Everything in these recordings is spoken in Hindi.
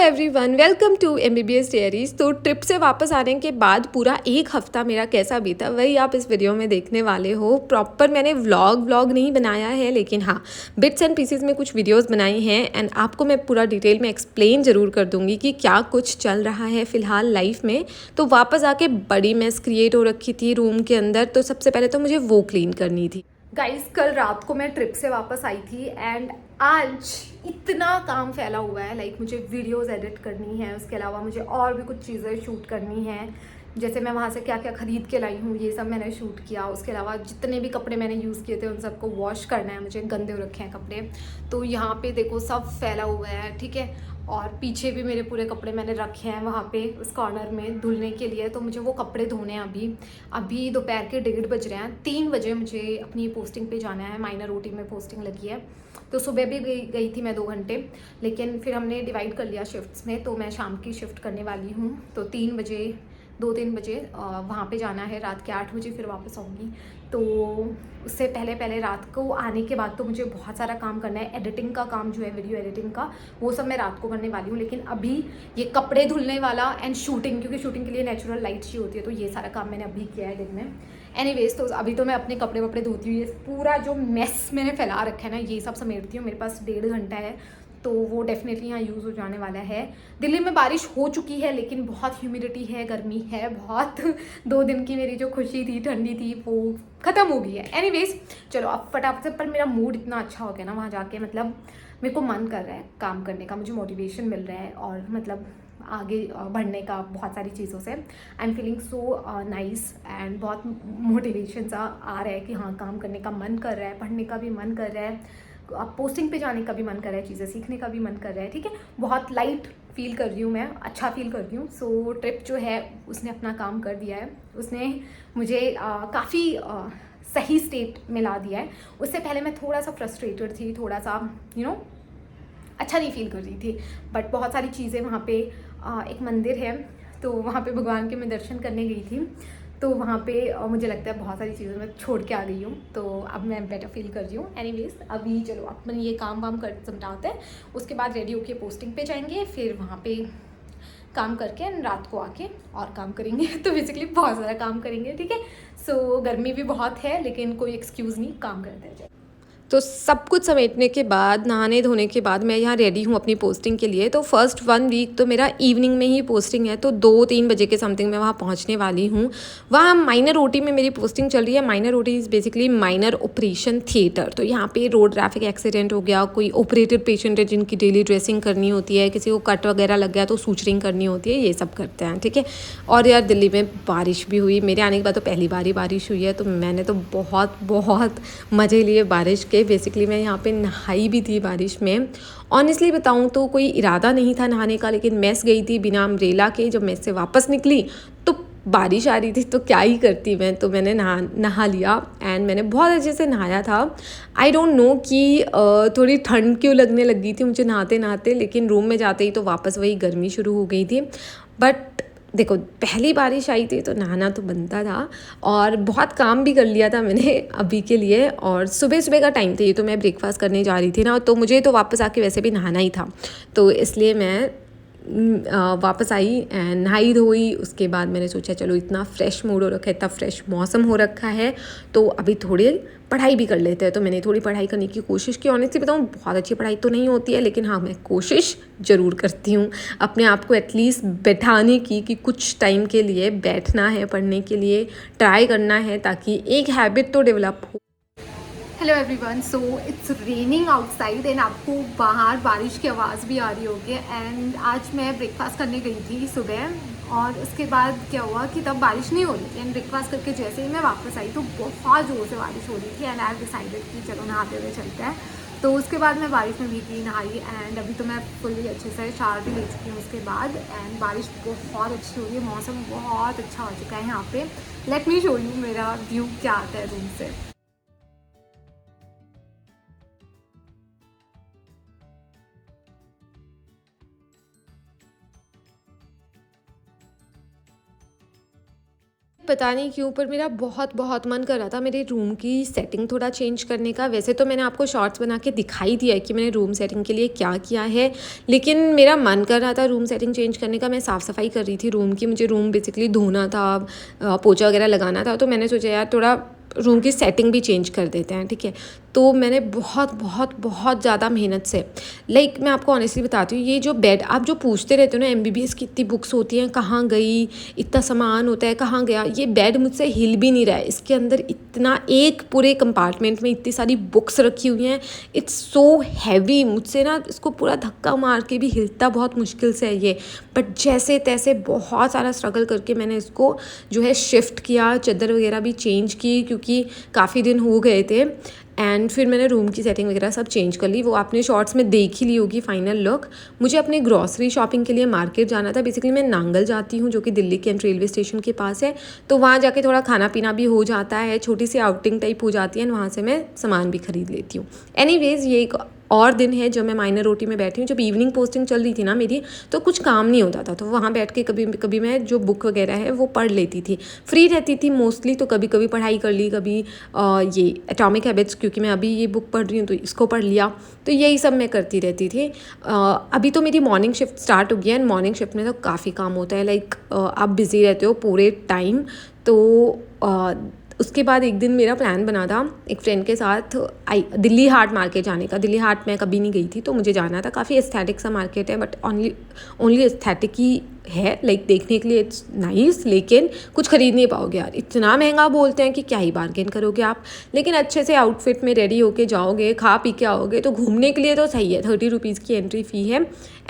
Everyone, welcome to MBBS diaries. तो ट्रिप से वापस आने के बाद पूरा एक हफ्ता मेरा कैसा बीता वही आप इस वीडियो में देखने वाले हो। प्रॉपर मैंने व्लॉग नहीं बनाया है, लेकिन हाँ, बिट्स एंड पीसेस में कुछ वीडियोस बनाई हैं एंड आपको मैं पूरा डिटेल में एक्सप्लेन ज़रूर कर दूंगी कि क्या कुछ चल रहा है फ़िलहाल लाइफ में। तो वापस आके बड़ी मेस क्रिएट हो रखी थी रूम के अंदर, तो सबसे पहले तो मुझे वो क्लीन करनी थी। गाइस, कल रात को मैं ट्रिप से वापस आई थी एंड आज इतना काम फैला हुआ है। लाइक मुझे वीडियोस एडिट करनी है, उसके अलावा मुझे और भी कुछ चीज़ें शूट करनी है। जैसे मैं वहाँ से क्या क्या ख़रीद के लाई हूँ, ये सब मैंने शूट किया। उसके अलावा जितने भी कपड़े मैंने यूज़ किए थे उन सबको वॉश करना है मुझे, गंदे हो रखे हैं कपड़े। तो यहाँ पे देखो सब फैला हुआ है, ठीक है। और पीछे भी मेरे पूरे कपड़े मैंने रखे हैं वहाँ पे उस कॉर्नर में धुलने के लिए। तो मुझे वो कपड़े धोने हैं अभी दोपहर के 1:30 बज रहे हैं। 3 बजे मुझे अपनी पोस्टिंग पे जाना है। माइनर ओटी में पोस्टिंग लगी है, तो सुबह भी गई थी मैं 2 घंटे, लेकिन फिर हमने डिवाइड कर लिया शिफ्ट्स में। तो मैं शाम की शिफ्ट करने वाली हूँ। तो 2-3 बजे वहाँ पे जाना है। रात के 8 बजे फिर वापस आऊँगी। तो उससे पहले रात को आने के बाद तो मुझे बहुत सारा काम करना है। एडिटिंग का काम जो है, वीडियो एडिटिंग का, वो सब मैं रात को करने वाली हूँ। लेकिन अभी ये कपड़े धुलने वाला एंड शूटिंग, क्योंकि शूटिंग के लिए नेचुरल लाइट चाहिए होती है, तो ये सारा काम मैंने अभी किया है दिन में। एनीवेज, तो अभी तो मैं अपने कपड़े वपड़े धोती हुई पूरा जो मेस मैंने फैला रखा है ना, ये सब समेटती हूँ। मेरे पास 1.5 घंटा है, तो वो डेफिनेटली यहाँ यूज़ हो जाने वाला है। दिल्ली में बारिश हो चुकी है, लेकिन बहुत ह्यूमिडिटी है, गर्मी है बहुत। 2 दिन की मेरी जो खुशी थी, ठंडी थी, वो ख़त्म हो गई है। एनीवेज, चलो अब फटाफट से। पर मेरा मूड इतना अच्छा हो गया ना वहाँ जाके, मतलब मेरे को मन कर रहा है काम करने का, मुझे मोटिवेशन मिल रहा है और मतलब आगे बढ़ने का बहुत सारी चीज़ों से। I am feeling so nice and बहुत मोटिवेशन सा आ रहा है कि हाँ, काम करने का मन कर रहा है, पढ़ने का भी मन कर रहा है, पोस्टिंग पे जाने का भी मन कर रहा है, चीज़ें सीखने का भी मन कर रहा है, ठीक है। बहुत लाइट फील कर रही हूँ मैं, अच्छा फील कर रही हूँ। सो ट्रिप जो है उसने अपना काम कर दिया है। उसने मुझे काफ़ी सही स्टेट में ला दिया है। उससे पहले मैं थोड़ा सा फ्रस्ट्रेटेड थी, थोड़ा सा अच्छा नहीं फील कर रही थी। बट बहुत सारी चीज़ें वहाँ पे, एक मंदिर है, तो वहाँ पे भगवान के मैं दर्शन करने गई थी। तो वहाँ पे मुझे लगता है बहुत सारी चीज़ें मैं छोड़ के आ गई हूँ, तो अब मैं बेटर फील कर रही हूँ। एनीवेज, अभी चलो अपन ये काम वाम कर समझाते हैं। उसके बाद रेडी होके पोस्टिंग पे जाएंगे, फिर वहाँ पे काम करके रात को आके और काम करेंगे। तो बेसिकली बहुत ज़्यादा काम करेंगे, ठीक है। सो गर्मी भी बहुत है, लेकिन कोई एक्सक्यूज़ नहीं, काम करते हैं। तो सब कुछ समेटने के बाद, नहाने धोने के बाद मैं यहाँ रेडी हूँ अपनी पोस्टिंग के लिए। तो फर्स्ट 1 वीक तो मेरा इवनिंग में ही पोस्टिंग है, तो 2-3 बजे के समथिंग मैं वहाँ पहुँचने वाली हूँ। वहाँ माइनर ओटी में मेरी पोस्टिंग चल रही है। Minor OT is basically minor operation theatre. तो यहाँ पे रोड ट्रैफिक एक्सीडेंट हो गया, कोई ऑपरेटेड पेशेंट है जिनकी डेली ड्रेसिंग करनी होती है, किसी को कट वगैरह लग गया तो सूचरिंग करनी होती है, ये सब करते हैं, ठीक है। और यार, दिल्ली में बारिश भी हुई। मेरे आने के बाद तो पहली बार ही बारिश हुई है, तो मैंने तो बहुत बहुत मज़े लिए बारिश के। बेसिकली मैं यहाँ पे नहाई भी थी बारिश में। ऑनेस्टली बताऊँ तो कोई इरादा नहीं था नहाने का, लेकिन मेस गई थी बिना अम्ब्रेला के। जब मेस से वापस निकली तो बारिश आ रही थी, तो क्या ही करती मैं, तो मैंने नहा लिया एंड मैंने बहुत अच्छे से नहाया था। आई डोंट नो कि थोड़ी ठंड क्यों लगने लगी थी मुझे नहाते नहाते, लेकिन रूम में जाते ही तो वापस वही गर्मी शुरू हो गई थी। बट देखो, पहली बारिश आई थी तो नहाना तो बनता था, और बहुत काम भी कर लिया था मैंने अभी के लिए। और सुबह सुबह का टाइम था, ये तो मैं ब्रेकफास्ट करने जा रही थी ना, तो मुझे तो वापस आके वैसे भी नहाना ही था, तो इसलिए मैं वापस आई एंड नहाई धोई। उसके बाद मैंने सोचा चलो, इतना फ्रेश मूड हो रखा है, इतना फ्रेश मौसम हो रखा है, तो अभी थोड़ी पढ़ाई भी कर लेते हैं। तो मैंने थोड़ी पढ़ाई करने की कोशिश की। ऑनेस्टली बताऊँ, बहुत अच्छी पढ़ाई तो नहीं होती है, लेकिन हाँ, मैं कोशिश ज़रूर करती हूँ अपने आप को एटलीस्ट बैठाने की, कि कुछ टाइम के लिए बैठना है, पढ़ने के लिए ट्राई करना है, ताकि एक हैबिट तो डेवलप हो। Hello everyone, so it's raining outside and आपको बाहर बारिश की आवाज़ भी आ रही होगी। एंड आज मैं ब्रेकफास्ट करने गई थी सुबह, और उसके बाद क्या हुआ कि तब बारिश नहीं हो रही थी। एंड ब्रेकफास्ट करके जैसे ही मैं वापस आई तो बहुत ज़ोर से बारिश हो रही थी। एंड आई डिसाइडेड कि चलो नहाते हुए चलते हैं। तो उसके बाद मैं बारिश में भीगी, नहाई, एंड अभी तो मैं फुल्ली अच्छे से शावर भी ले चुकी हूँ उसके बाद। एंड बारिश बहुत अच्छी हो रही है, मौसम बहुत अच्छा हो चुका है यहाँ पे। लेट मी शो यू मेरा व्यू क्या आता है रूम से। पता नहीं क्यों पर मेरा बहुत बहुत मन कर रहा था मेरे रूम की सेटिंग थोड़ा चेंज करने का। वैसे तो मैंने आपको शॉर्ट्स बना के दिखाई दिया है कि मैंने रूम सेटिंग के लिए क्या किया है, लेकिन मेरा मन कर रहा था रूम सेटिंग चेंज करने का। मैं साफ़ सफाई कर रही थी रूम की, मुझे रूम बेसिकली धोना था, पोछा वगैरह लगाना था, तो मैंने सोचा यार थोड़ा रूम की सेटिंग भी चेंज कर देते हैं, ठीक है। तो मैंने बहुत बहुत बहुत ज़्यादा मेहनत से, मैं आपको ऑनेस्टली बताती हूँ, ये जो बेड आप जो पूछते रहते हो ना MBBS की इतनी बुक्स होती हैं, कहाँ गई, इतना सामान होता है, कहाँ गया, ये बेड मुझसे हिल भी नहीं रहा है। इसके अंदर इतना एक पूरे कंपार्टमेंट में इतनी सारी बुक्स रखी हुई हैं, इट्स सो हैवी, मुझसे ना इसको पूरा धक्का मार के भी हिलता बहुत मुश्किल से है ये। बट जैसे तैसे बहुत सारा स्ट्रगल करके मैंने इसको जो है शिफ्ट किया, चादर वगैरह भी चेंज की क्योंकि काफ़ी दिन हो गए थे। एंड फिर मैंने रूम की सेटिंग वगैरह सब चेंज कर ली, वो आपने शॉर्ट्स में देख ही ली होगी फाइनल लुक। मुझे अपनी ग्रॉसरी शॉपिंग के लिए मार्केट जाना था। बेसिकली मैं नांगल जाती हूँ जो कि दिल्ली कैंट रेलवे स्टेशन के पास है, तो वहाँ जाके थोड़ा खाना पीना भी हो जाता है, छोटी सी आउटिंग टाइप हो जाती है, वहाँ से मैं सामान भी खरीद लेती हूँ। एनीवेज़ ये एक और दिन है जब मैं माइनर रोटी में बैठी हूँ। जब इवनिंग पोस्टिंग चल रही थी ना मेरी, तो कुछ काम नहीं होता था, तो वहाँ बैठ के कभी कभी मैं जो बुक वगैरह है वो पढ़ लेती थी। फ्री रहती थी मोस्टली, तो कभी कभी पढ़ाई कर ली, कभी ये एटॉमिक हैबिट्स, क्योंकि मैं अभी ये बुक पढ़ रही हूँ तो इसको पढ़ लिया। तो यही सब मैं करती रहती थी। अभी तो मेरी मॉर्निंग शिफ्ट स्टार्ट हो गई है, एंड मॉर्निंग शिफ्ट में तो काफ़ी काम होता है। आप बिज़ी रहते हो पूरे टाइम। तो उसके बाद एक दिन मेरा प्लान बना था एक फ्रेंड के साथ दिल्ली हाट मार्केट जाने का। दिल्ली हाट मैं कभी नहीं गई थी, तो मुझे जाना था। काफ़ी एस्थेटिक सा मार्केट है, बट ओनली एस्थेटिक ही है, देखने के लिए इट्स नाइस, लेकिन कुछ खरीद नहीं पाओगे यार, इतना महंगा बोलते हैं कि क्या ही बार्गेन करोगे आप। लेकिन अच्छे से आउटफिट में रेडी होके जाओगे, खा पी के आओगे, तो घूमने के लिए तो सही है। 30 रुपीज़ की एंट्री फ़ी है,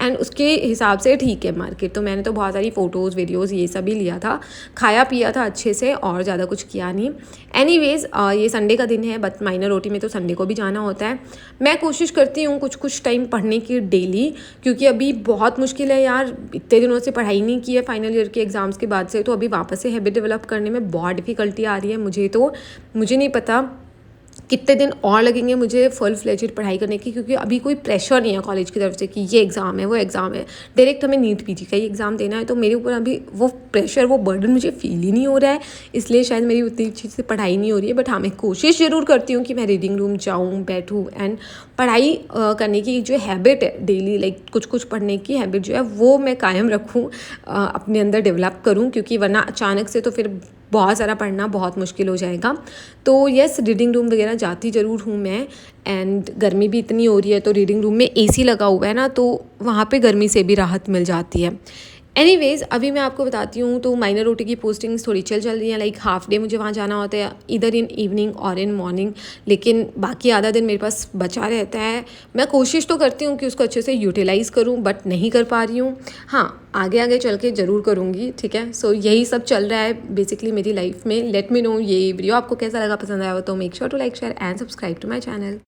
एंड उसके हिसाब से ठीक है मार्केट। तो मैंने तो बहुत सारी फ़ोटोज़ वीडियोज़ ये सब भी लिया था, खाया पिया था अच्छे से, और ज़्यादा कुछ किया नहीं। एनीवेज़ ये संडे का दिन है, बट माइनर रोटी में तो संडे को भी जाना होता है। मैं कोशिश करती हूँ कुछ टाइम पढ़ने की डेली, क्योंकि अभी बहुत मुश्किल है यार, इतने दिनों से पढ़ाई नहीं की है फाइनल ईयर के एग्ज़ाम्स के बाद से, तो अभी वापस से हैबिट डेवलप करने में बहुत डिफ़िकल्टी आ रही है मुझे नहीं पता कितने दिन और लगेंगे मुझे फुल फ्लेजेड पढ़ाई करने की, क्योंकि अभी कोई प्रेशर नहीं है कॉलेज की तरफ से कि ये एग्ज़ाम है वो एग्ज़ाम है। डायरेक्ट हमें नीट पीजी का ही एग्ज़ाम देना है, तो मेरे ऊपर अभी वो प्रेशर वो बर्डन मुझे फील ही नहीं हो रहा है, इसलिए शायद मेरी उतनी अच्छी से पढ़ाई नहीं हो रही है। बट हाँ, मैं कोशिश ज़रूर करती हूँ कि मैं रीडिंग रूम जाऊँ, बैठूँ, एंड पढ़ाई करने की जो हैबिट है डेली, कुछ पढ़ने की हैबिट जो है वो मैं कायम रखूँ, अपने अंदर डेवलप करूँ, क्योंकि वरना अचानक से तो फिर बहुत सारा पढ़ना बहुत मुश्किल हो जाएगा। तो यस, रीडिंग रूम वगैरह जाती ज़रूर हूँ मैं, एंड गर्मी भी इतनी हो रही है, तो रीडिंग रूम में AC लगा हुआ है ना, तो वहाँ पे गर्मी से भी राहत मिल जाती है। एनीवेज़ अभी मैं आपको बताती हूँ, तो माइनर रोटी की पोस्टिंग्स थोड़ी चल रही हैं, हाफ डे मुझे वहाँ जाना होता है, इधर इन इवनिंग और इन मॉर्निंग, लेकिन बाकी आधा दिन मेरे पास बचा रहता है। मैं कोशिश तो करती हूँ कि उसको अच्छे से यूटिलाइज़ करूँ, बट नहीं कर पा रही हूँ। हाँ, आगे आगे चल के ज़रूर करूँगी, ठीक है। सो यही सब चल रहा है बेसिकली मेरी लाइफ में। लेट मी नो ये वीडियो आपको कैसा लगा, पसंद आया हो तो make sure to like, share and subscribe to my channel.